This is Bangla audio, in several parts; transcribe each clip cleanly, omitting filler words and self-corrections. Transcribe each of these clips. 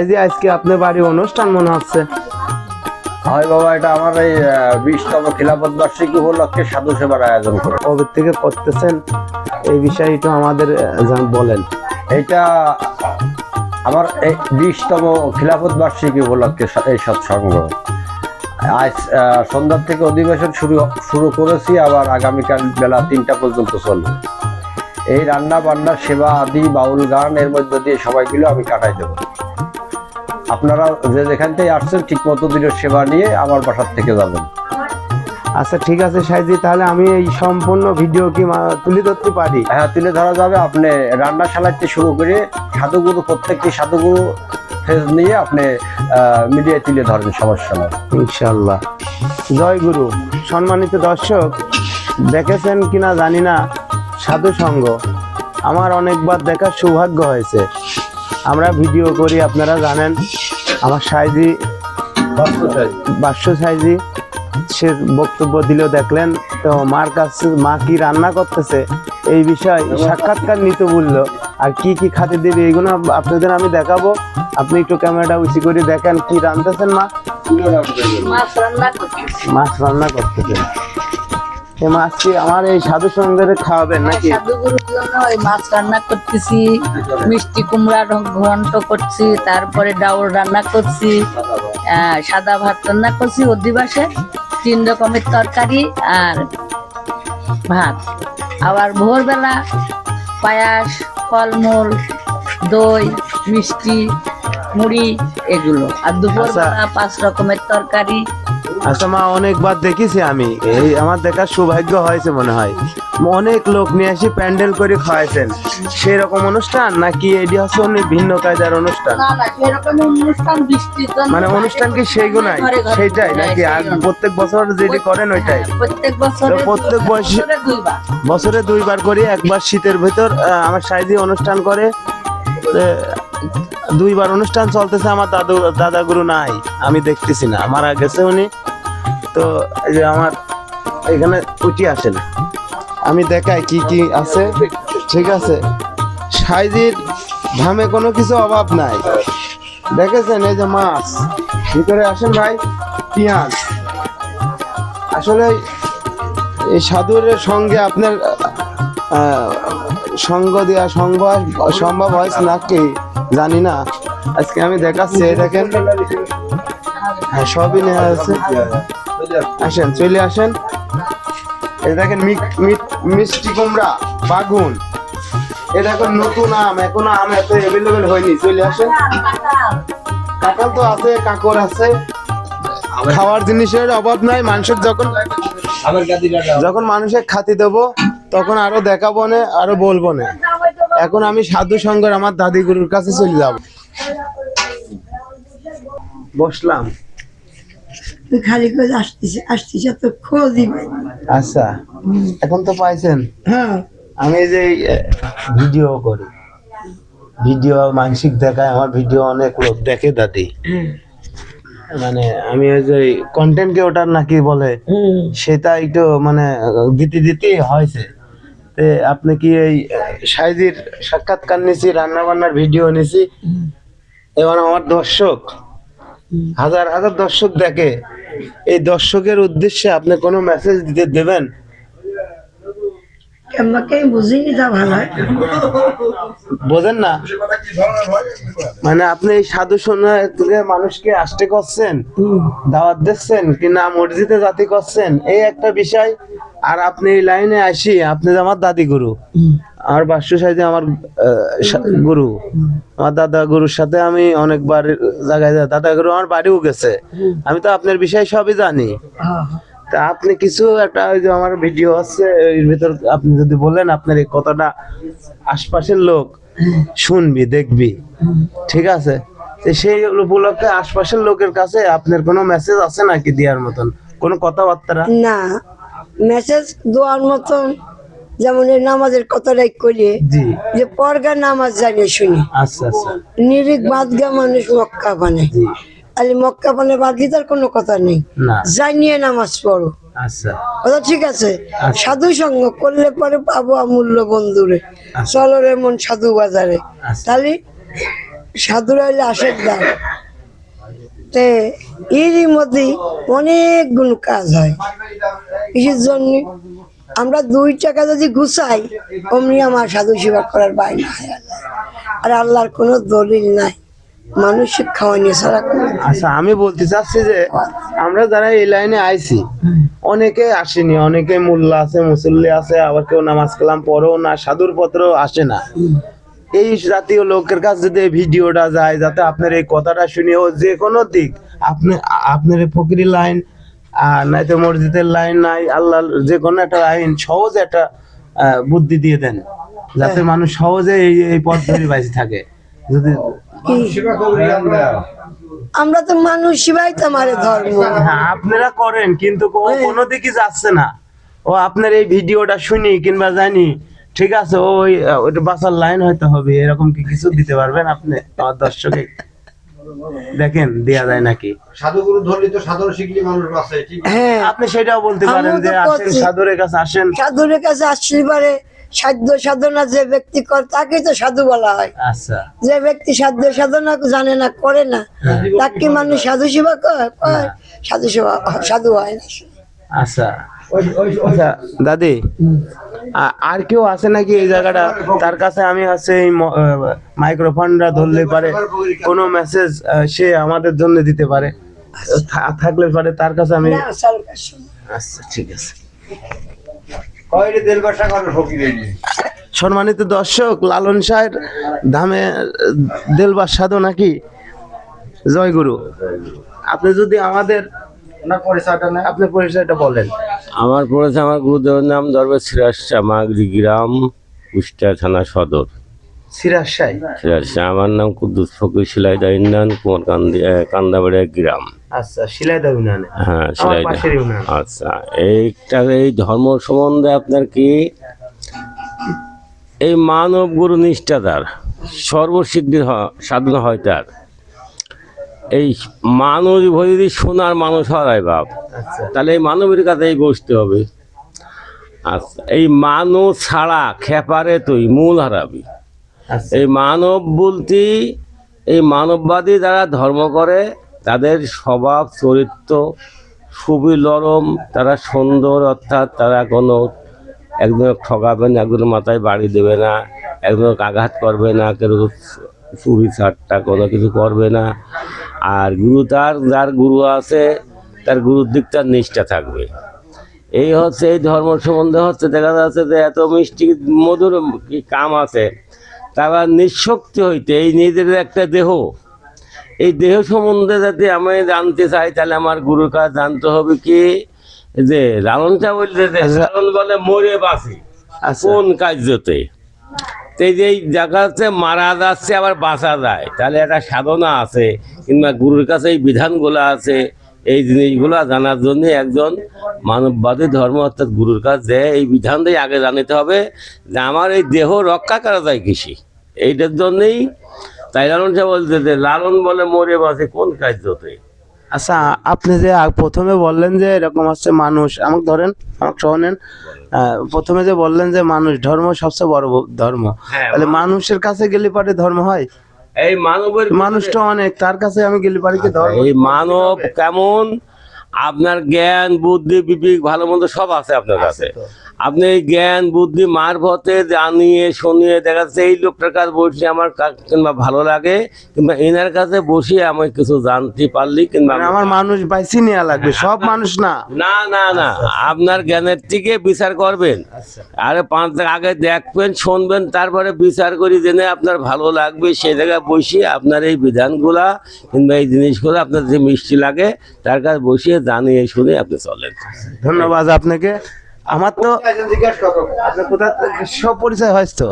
যে আজকে আপনার বাড়ি অনুষ্ঠান মনে হচ্ছে। হয় বাবা, এটা আমার এই 20তম খিলাফত বার্ষিকী উপলক্ষে সাধু সেবার আয়োজন করে। কবে থেকে করতেছেন এই বিষয়ে একটু আমাদের বলেন। এটা আমার এই 20তম খিলাফত বার্ষিকী উপলক্ষে এই সৎসঙ্গ। আজ সন্ধ্যা থেকে অধিবেশন শুরু করেছি, আবার আগামীকাল বেলা 3টা পর্যন্ত চলবে। এই রান্না বান্না সেবা আদি বাউল গান এর মধ্যে দিয়ে সবাইগুলো আমি কাটাই দেবো। আপনারা যে যেখান থেকে আসছেন ঠিক মতো দিনের সেবা নিয়ে আমার বাসার থেকে যাবেন। আচ্ছা ঠিক আছে সাইজি, তাহলে আমি এই সম্পূর্ণ ভিডিও কি তুলে ধরতে পারি? হ্যাঁ, তুলে ধরা যাবে। আপনি রান্নাশালাতে শুরু করে সাধুগুরু, প্রত্যেকটি সাধুগুরু ফেজ নিয়ে আপনি মিডিয়ায় তুলে ধরেন, সমস্যা নয় ইনশাল্লাহ। জয় গুরু। সম্মানিত দর্শক, দেখেছেন কিনা জানি না, সাধু সঙ্গ আমার অনেকবার দেখার সৌভাগ্য হয়েছে। আমরা ভিডিও করি, আপনারা জানেন। আমার সাইজি বাস্য সাইজি সে বক্তব্য দিলেও দেখলেন। তো মার কাছে মা কি রান্না করতেছে এই বিষয়ে সাক্ষাৎকার নিতে বললো, আর কি কি খাতে দেবে এগুলো আপনাদের আমি দেখাবো। আপনি একটু ক্যামেরাটা উঁচু করে দেখেন কি রান্নাতেছেন মা। মাছ রান্না করতেছেন। এই মাছ কি আমার এই সাধু সঙ্গের খাওয়াবেন নাকি? সাধুগুরুর জন্য ওই মাছ রান্না করতেছি, মিষ্টি কুমড়া ঘন্ট করছি, তারপরে ডাউল রান্না করছি, সাদা ভাত রান্না করছি, অধিবাসে 3 রকমের তরকারি আর ভাত। আবার ভোরবেলা পায়াস, ফলমূল, দই, মিষ্টি, মুড়ি এগুলো। আর দুপুরবেলা 5 রকমের তরকারি। আচ্ছা মা, অনেকবার দেখেছি আমি, এই আমার দেখার সৌভাগ্য হয়েছে মনে হয়। অনেক লোক নিয়ে আসি প্যান্ডেল করে খাওয়াইছেন, সেই রকম অনুষ্ঠান নাকি এটি হচ্ছে অনেক ভিন্ন কায়দার অনুষ্ঠান? মানে অনুষ্ঠান কি সেইগুলাই সেইটাই নাকি প্রত্যেক বছর যেটি করেন ওইটাই? প্রত্যেক বছর বছরে 2বার করি। একবার শীতের ভেতর আমার সাইজি অনুষ্ঠান করে, 2বার অনুষ্ঠান চলতেছে। আমার দাদা গুরু নাই, আমি দেখতেছি না, মারা গেছে উনি। তো এই যে আমার এখানে উঠি আসেন, আমি দেখাই কি কি আছে। ঠিক আছে, সাইজির ধামে কোনো কিছু অভাব নাই। দেখেছেন এই যে মাছ, ভিতরে আসেন ভাই, পেঁয়াজ। আসলে এই সাধুর সঙ্গে আপনার সঙ্গ দেওয়া সম্ভব হয় নাকি জানি না। আজকে আমি দেখাচ্ছি, দেখেন। হ্যাঁ, সবই নেওয়া আছে। আসেন, চলে আসেন। এই দেখেন মিষ্টি কুমড়া, বাগুন। এই দেখেন নতুন আম, এখনো আম এত অ্যাভেলেবেল হয়নি। চলে আসেন। কাঁঠাল তো আছে, কাঁকড় আছে, খাওয়ার জিনিসের অভাব নাই। মানুষের যখন মানুষের খাতি দেবো তখন আরো দেখাবো না, আরো বলবো না। এখন আমি সাধু সঙ্গের আমার দাদি গুরুর কাছে চলে যাব। বসলাম, খালি করে আসতেছে তো খোঁজই পাই। আচ্ছা, এখন তো পাইছেন। হ্যাঁ, আমি যে ভিডিও করি, ভিডিও মানসিক দেখায়, আমার ভিডিও অনেক লোক দেখে দাদি। মানে আমি ওই যে কন্টেন্ট কে ওটার নাকি বলে, সেটা একটু মানে দিতে হয়েছে। আপনি কি এই সাইজির সাক্ষাৎকার নিয়েছি, রান্না বান্নার ভিডিও নিয়েছি। এবার আমার দর্শক হাজার হাজার দর্শক দেখে, এই দর্শকের উদ্দেশ্যে আপনি কোনো মেসেজ দেবেন? আমাকে বুঝিনি, তা ভালো বোঝেন না? মানে আপনি এই সাধু শোনা মানুষকে আসতে করছেন, দাওয়াত দিচ্ছেন কি না মসজিদে জাতি করছেন, এই একটা বিষয়। আর আপনি এই লাইনে আসি, আপনি আমার দাদি গুরু, আমার বাস্য সাইজে আমার গুরু, আমার দাদা গুরুর সাথে আমি অনেকবার জায়গায় দাদা গুরু আমার বাড়িও গেছে। আমি তো আপনার বিষয় সবই জানি। তা আপনি কিছু একটা, ওই যে আমার ভিডিও আছে এর ভিতর, আপনি যদি বলেন আপনার এই কথাটা আশপাশের লোক শুনবি, দেখবি। ঠিক আছে, সেই উপলক্ষে আশপাশের লোকের কাছে আপনার কোনো মেসেজ আছে নাকি দেওয়ার মতন, কোনো কথাবার্তা? না, মেসেজ দেওয়ার মতন যেমন এই নামাজের কথাটাই করিয়ে যে পরগা নামাজ জানিয়ে শুনি। আচ্ছা আচ্ছা, নিরিক বাদগা মানুষ মক্কা বানে, আলি মক্কা বানে বাদ তার কোনো কথা নেই, জানিয়ে নামাজ পড়ো। আচ্ছা, কথা ঠিক আছে। সাধু সঙ্গ করলে পরে পাবো অমূল্য বন্ধুরে, চলো রে মন সাধু বাজারে। তাহলে সাধুরা হইলে আশের দাম তে এরই মধ্যে অনেকগুলো কাজ হয়। কিসের জন্য? আমরা 2 টাকা যদি গুছাই অমনি আমার সাধু সেবা করার বাইরে হয়। আর আল্লাহর কোনো দলিল নাই, মানুষের খাওয়ানি ছাড়া আচ্ছা, আমি বলতে চাচ্ছি যে আমরা যারা এই লাইনে আইছি অনেকে আসেনি, অনেকে মোল্লা আছে, মুসল্লি আছে, আবার কেউ নামাজ কালাম পড়েও না, সাধুর পত্র আসে না। এই জাতীয় লোকের কাছে যদি এই ভিডিওটা যায়, যাতে আপনার এই কথাটা শুনে ও যে কোনো দিক আপনার এই ফকিরি লাইন নাই তো মসজিদের লাইন নাই, আল্লাহ যে কোনো একটা লাইন সহজে একটা বুদ্ধি দিয়ে দেন, যাতে মানুষ সহজে এই পথ ধরে বাইসে থাকে। যদি আমরা তো মানুষ সেবাই তো আমার ধর্ম। হ্যাঁ, আপনারা করেন, কিন্তু ও কোনো দিকে যাচ্ছে না। ও আপনার এই ভিডিওটা শুনি কিংবা জানি, ঠিক আছে, ওইটা বাসার লাইন হয়তো হবে, এরকম কি কিছু দিতে পারবেন আপনি আমার দর্শকে? দেখেন দেয়া যায় নাকি? সাধুগুরু ধরলে তো সাধন শিখলে মানুষ বাঁচে, ঠিক আছে? হ্যাঁ, আপনি সেটাও বলতে পারেন যে আসেন সাধুরের কাছে, আসেন সাধুর কাছে আসলে পারে সাধ্য সাধনা যে ব্যক্তি করে তাকে তো সাধু বলা হয়। আচ্ছা, যে ব্যক্তি সাধ্য সাধনা জানে না, করে না, তাকে মানুষ সাধু সেবা করে? সাধু সেবা সাধু হয় না। আচ্ছা, আচ্ছা দাদি, আর কেউ আছে নাকি এই জায়গাটা? তার কাছে আমি আছে এই মাইক্রোফোনটা ধরলে পারে কোনো মেসেজ সে আমাদের জন্য দিতে পারে, থাকলে পারে তার কাছে আমি। না, স্যারের কাছে। আচ্ছা, ঠিক আছে। সম্মানিত দর্শক, লালন শাহের ধামে দেলবার সাধু নাকি? জয় গুরু। আপনি যদি আমাদের আপনার পরিচয়টা বলেন। আমার পরিচয়, আমার গুরুদেবের নাম দরবেশ সিরাজ শাহ, মাগরি গ্রাম, কুষ্টিয়া থানা সদর। সিরাজ শাহ। সিরাজ শাহ। আমার নাম কুদ্দুস ফকির, শিলাইদা ইউনিয়ন, কুমার কান্দাবাড়িয়া গ্রাম। আচ্ছা, শিলাইদা ইউনিয়নে। হ্যাঁ, শিলাইদা। পাশের ইউনিয়ন। আচ্ছা, এই ধর্ম সম্বন্ধে আপনার কি, এই মানব গুরু নিষ্ঠাতার সর্বশিগগির সাধনা হয় তার। এই মানুষ যদি সোনার মানুষ হয় বাপ, আচ্ছা, তাহলে এই মানবের কাছেই বসতে হবে। আচ্ছা, এই মানব ছাড়া খেপারে তুই মূল হারাবি। আচ্ছা, এই মানব বলতে এই মানববাদী যারা ধর্ম করে তাদের স্বভাব চরিত্র খুবই নরম, তারা সুন্দর, অর্থাৎ তারা কোনো একজনের ঠকাবে না, একজনের মাথায় বাড়ি দেবে না, একজনকে আঘাত করবে না, কেউ চুরি ছাট্টা কোনো কিছু করবে না। আর গুরু যার গুরু আছে তার গুরুর দিক তার নিষ্ঠা থাকবে। এই হচ্ছে এই ধর্ম সম্বন্ধে হচ্ছে দেখা যাচ্ছে যে এত মিষ্টি মধুর কি কাম আছে, তারা নিঃশক্তি হইতে এই নিজের একটা দেহ, এই দেহ সম্বন্ধে যদি আমি জানতে চাই, তাহলে আমার গুরুর কাছে জানতে হবে কি, যে লালনটা বলতে লালন বলে মরে বাঁচি কোন কার্যতে। এই যে জায়গাতে মারা যাচ্ছে আবার বাঁচা যায়, তাহলে একটা সাধনা আছে, কিংবা গুরুর কাছে এই বিধানগুলো আছে। এই জিনিসগুলো জানার জন্য একজন মানববাদী ধর্ম অর্থাৎ গুরুর কাছে এই বিধানটাই আগে জানতে হবে যে আমার এই দেহ রক্ষা করা যায় কৃষি, এইটার জন্যই। তাই লালন সাহেব বলতে যে লালন বলে মরে বাঁচে কোন কার্যতে। আচ্ছা, আপনি যে প্রথমে বললেন যে এরকম হচ্ছে মানুষ, আমাকে ধরেন, আমাকে শোনেন, প্রথমে যে বললেন যে মানুষ ধর্ম সবচেয়ে বড় ধর্ম, তাহলে মানুষের কাছে গেলে পারে ধর্ম হয়? এই মানবের মানুষটা অনেক, তার কাছে আমি গেলে পারি কি ধর্ম? এই মানব কেমন, আপনার জ্ঞান বুদ্ধি বিবেক ভালো মন্দ সব আছে আপনার কাছে। আপনি এই জ্ঞান বুদ্ধি মারফতে জানিয়ে শুনিয়ে দেখা যাচ্ছে এই লোকটার কাছে বসে আমার কিংবা ভালো লাগে, কিংবা এনার কাছে বসে আমি কিছু জানতে পারলি, কিংবা আমার মানুষ বাইসি নেওয়া লাগবে, সব মানুষ না। না না না, আপনার জ্ঞানের থেকে বিচার করবেন। আরে 5 জায়গা আগে দেখবেন শুনবেন, তারপরে বিচার করি জেনে আপনার ভালো লাগবে, সেই জায়গায় বসিয়ে আপনার এই বিধানগুলা কিংবা এই জিনিসগুলো আপনার যে মিষ্টি লাগে তার কাছে বসিয়ে জানিয়ে শুনে আপনি চলেন। ধন্যবাদ আপনাকে। আমার তো আপনার কোথায় সব পরিচয় হয়তো।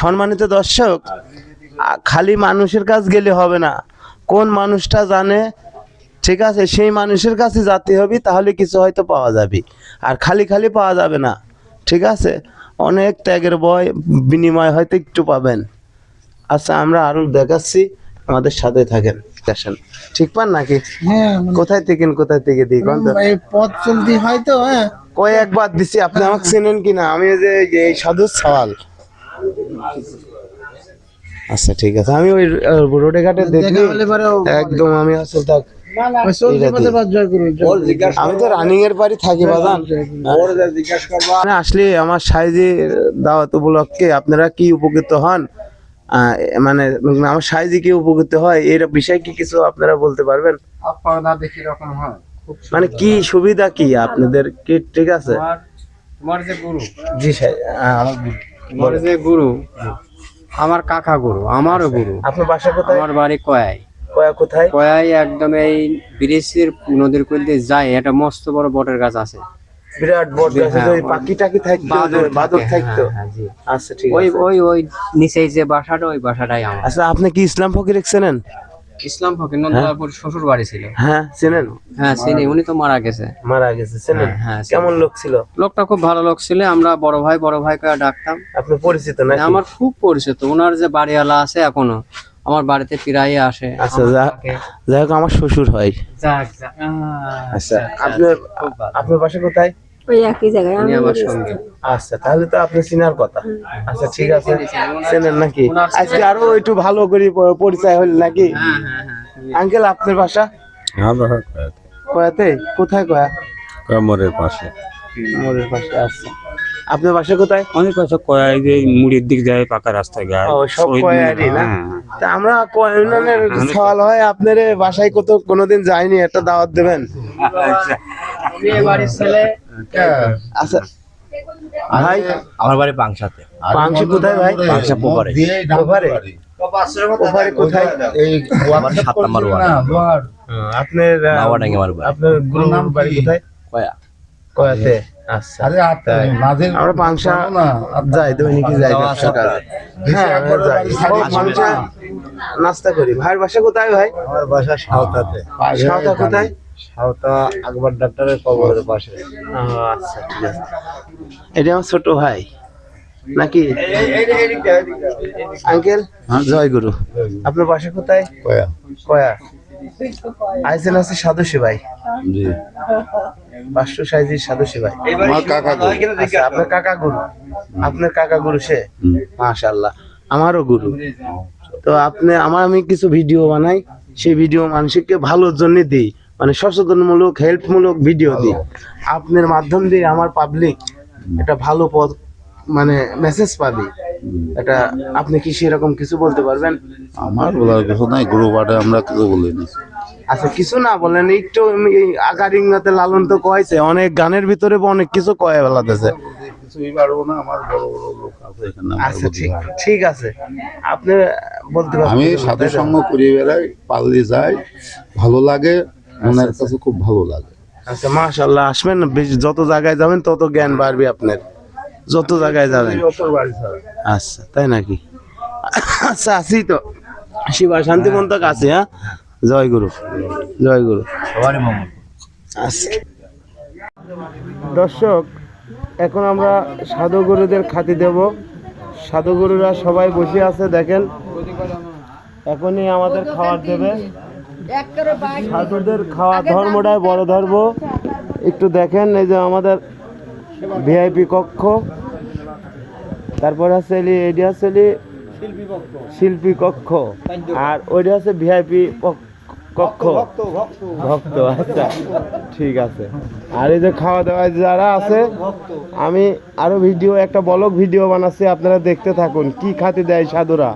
সম্মানিত দর্শক, খালি মানুষের কাছে গেলে হবে না, কোন মানুষটা জানে, ঠিক আছে, সেই মানুষের কাছে যেতে হবে, তাহলে কিছু হয়তো পাওয়া যাবে। আর খালি খালি পাওয়া যাবে না, ঠিক আছে, অনেক ত্যাগের বিনিময় হয়তো একটু পাবেন। আচ্ছা, আমরা আরো দেখাচ্ছি, আমাদের সাথে থাকেন। আসেন, ঠিক পান নাকি? হ্যাঁ, কোথায় থেকে দিই কোন তো? এই পথ চলতি হয়তো। হ্যাঁ, কয়েকবার দিছি, আপনি আমাকে চেনেন কিনা? আমি যে এই সাধু সওয়াল, আচ্ছা ঠিক আছে, আমি ওই রোডে ঘাটে দেখি একদম, আমি আসলে থাক ওই চলতি পথে বাদ জয় গুরু আমি তো রানিং এর বাড়ি থাকি বাজান। মানে আসলে আমার সাইজে দাওয়াত উপলক্ষে আপনারা কি উপকৃত হন, মানে আমার সাইজে কি উপকৃত হয় এর বিষয়ে কি কিছু আপনারা বলতে পারবেন? আপনারা দেখি রকম হয় মানে কি সুবিধা কি আপনাদের কি? ঠিক আছে, তোমার যে গুরু, জি স্যার, আমার গুরু। তোমার যে গুরু আমার কাকা গুরু, আমারও গুরু। আপনার বাসা কোথায়? আমার বাড়ি কয়াই। কোথায়? কয়াই একদম এই ব্রিজের নদীর কোল দিয়ে যায়, একটা মস্ত বড় বটের গাছ আছে, বিরাট বড় গাছ, হ্যাঁ, ওই পাখি টাকি থাকতো, বাদর থাকতো। হ্যাঁ, জি। আচ্ছা ঠিক ওই আছে। ওই ওই নিচেই যে বাসাটা, ওই বাসাটাই আমার। আচ্ছা আপনি কি ইসলাম ফকির চেনেন? ইসলাম ফকির নন্দলাপুর শ্বশুর বাড়ি ছিল। হ্যাঁ চেনেন? হ্যাঁ চিনি, উনি তো মারা গেছে। মারা গেছে, চেনেন? হ্যাঁ, হ্যাঁ, চিনি। কেমন লোক ছিল? লোকটা খুব ভালো লোক ছিল, আমরা বড় ভাই করে ডাকতাম। আপনি পরিচিত নাকি? আমার খুব পরিচিত, ওনার যে বাড়িওয়ালা আছে এখনো আমার বাড়িতে প্রায় আসে। আচ্ছা যাই হোক, আমার শ্বশুর হয়। আচ্ছা আপনার বাসা কোথায়? ওই একই জায়গায় উনি আমার সঙ্গে। আচ্ছা তাহলে তো আপনি চিনার কথা। আচ্ছা ঠিক আছে, চেনেন নাকি? আজকে আরো একটু ভালো করে পরিচয় হল নাকি? আঙ্কেল আপনার বাসা কয়াতে? কোথায় কয়া? মোড়ের পাশে। মোড়ের পাশে। আচ্ছা আপনার বাসা কোথায়? অনেক পাশে কয়াই যে মুড়ির দিক যায়, পাকা রাস্তায় যায়। ও সব কয়ারই না? তা আমরা কয়ানের সওয়াল হয়, আপনার বাসায় কোনোদিন যাইনি, একটা দাওয়াত দেবেন? আচ্ছা ভাই, আমার বাড়ি পাংশাতে। পাংশা কোথায় ভাই? পাংশা পোপারে। ওপারে কোথায়? এই 7 নম্বর ওয়ার্ড। আপনার নাওয়াডাঙ্গি আমার বাড়ি। আপনার গুরুর বাড়ি কোথায়? কয়া। কয়াতে। আচ্ছা আমরা পাংশা যাই, দৈনিকই যাই ব্যবসা কাজে। হ্যাঁ আমরা যাই, পাংশা নাস্তা করি। ভাইয়ের বাসা কোথায় ভাই? আমার বাসা সাঁওতাতে। সাঁওতা কোথায়? সাঁওতা আকবর ডাক্তারের কবরের পাশে। আচ্ছা ঠিক আছে। এটা আমার ছোট ভাই নাকি আঙ্কেল? জয় গুরু। আপনার বাসা কোথায়? কয়া। কয়া। আইসেন আছে সাধু সেবাই, জি। 500 সাইজের সাধু সেবাই। আমার কাকা গো। আচ্ছা, আপনার কাকা গুরু? আপনার কাকা গুরু সে? মাশাআল্লাহ, আমারও গুরু। তো আমি কিছু ভিডিও বানাই, সেই ভিডিও মানুষকে ভালোর জন্য দিই, মানে সচেতনমূলক হেল্পমূলক ভিডিও দিই। আপনার মাধ্যম দিয়ে আমার পাবলিক একটা ভালো পথ, মানে মেসেজ পাবে। এটা আপনি কি সেরকম কিছু বলতে পারবেন? আমার বলার কিছু নাই, গুরু পাঠে আমরা কিছু বলিনি। আচ্ছা কিছু না বলেন, একটু আকার ইংরাতে লালন তো কয়েছে, অনেক গানের ভিতরে অনেক কিছু কয়ে বেলাতেছে। কিছুই পারবো না, আমার বড় বড় লোক আছে এখানে। আচ্ছা ঠিক আছে, আপনি বলতে পারবেন। আমি সাধু সঙ্গ করি বেড়াই, পাল্লি যাই, ভালো লাগে, মনের কাছে খুব ভালো লাগে। আচ্ছা মাশাআল্লাহ, আসবেন না, যত জায়গায় যাবেন তত জ্ঞান বাড়বে আপনার, যত জায়গায় যাবেন। আচ্ছা তাই নাকি? আচ্ছা আছি তো, শিবা শান্তি মন্তক আছে। হ্যাঁ, জয় গুরু, জয় গুরু। আচ্ছা দর্শক, এখন আমরা সাধু গুরুদের খাতি দেব। সাধু গুরুরা সবাই বসে আছে, দেখেন এখনই আমাদের খাবার দেবে। সাধুদের খাওয়া ধর্মটাই বড় ধর্ম। একটু দেখেন, এই যে আমাদের ভিআইপি কক্ষ, তারপরে আছে এটি আছে শিল্পী কক্ষ, আর ওইটা আছে ভিআইপি কক্ষ ভক্ত। আচ্ছা ঠিক আছে। আর এই যে খাওয়া দাওয়া যারা আছে, আমি আরো একটা ব্লগ ভিডিও বানাচ্ছি, আপনারা দেখতে থাকুন কি খাতে দেয় সাধুরা।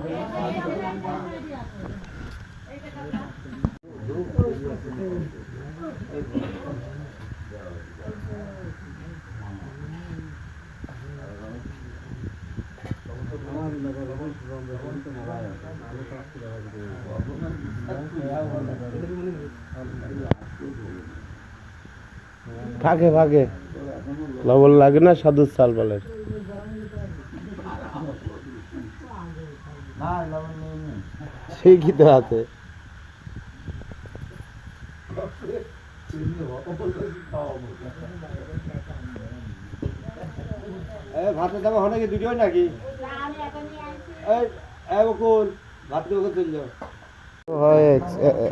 ভাগে ভাগে লবণ লাগে না সাধুর চাল বলে। সেই কি তো আছে। ভাতের দাম হয় নাকি দুটোই নাকি? হয়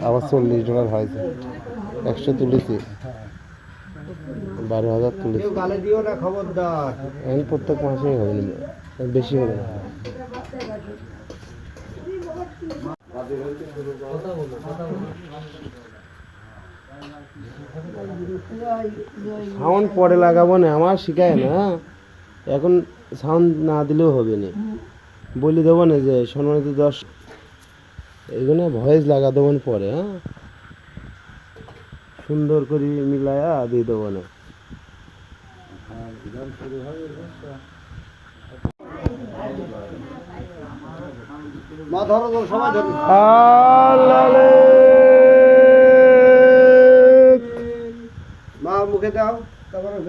আমার 40 ডলার হয়েছে, 100 তুলেছি, 12,000 তুলেছি। গালে দিও না, খবরদার। প্রত্যেক মাসেই হবে না, বেশি হবে না। সাউন্ড পরে লাগাবো না, আমার শিখায় না, এখন সাউন্ড না দিলেও হবে না, বলে দেবো না যে সম্মানিত দর্শক এখানে ভয়েস লাগা দেবো না পরে, হ্যাঁ সুন্দর করে মিলায়া দিয়ে দেবো না। মা মুখে দাও, তারপরে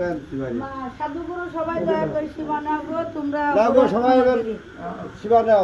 সাধুগুরু সবাই দয়া করে শিবা নাও গো, তোমরা সবাই শিবা দাও।